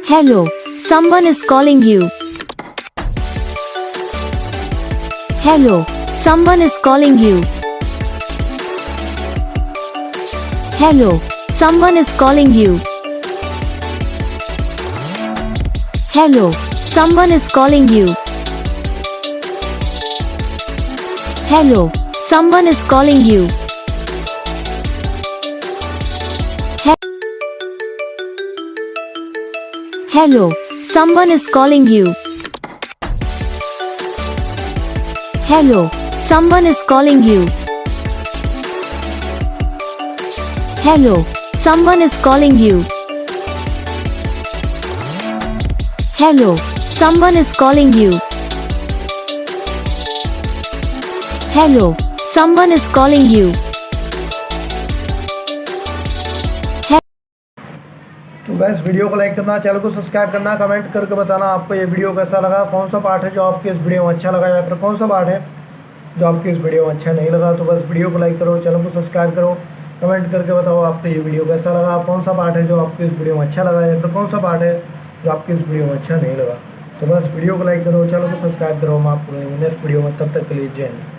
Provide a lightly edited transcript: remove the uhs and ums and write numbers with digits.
Hello, someone is calling you. Hello, someone is calling you. Hello, someone is calling you. Hello, someone is calling you. Hello, someone is calling you. Hello, someone is calling you. Hello, someone is calling you. Hello, someone is calling you. Hello, someone is calling you. Hello, someone is calling you. तो बस video को like करना, channel को subscribe करना, comment करके बताना आपको ये वीडियो कैसा लगा, कौन सा पार्ट है जो आपके इस वीडियो में अच्छा लगा या फिर कौन सा पार्ट है जो आपके इस वीडियो में अच्छा नहीं लगा। तो बस वीडियो को लाइक करो, चैनल को सब्सक्राइब करो, कमेंट करके बताओ आपको ये वीडियो कैसा लगा, कौन सा पार्ट है जो आपके इस वीडियो में अच्छा लगा या फिर कौन सा पार्ट है जो आपके इस वीडियो में अच्छा नहीं लगा। तो बस वीडियो को लाइक करो, चैनल को सब्सक्राइब करो। हम आपको मिलेंगे नेक्स्ट वीडियो में, तब तक के लिए जय हिंद।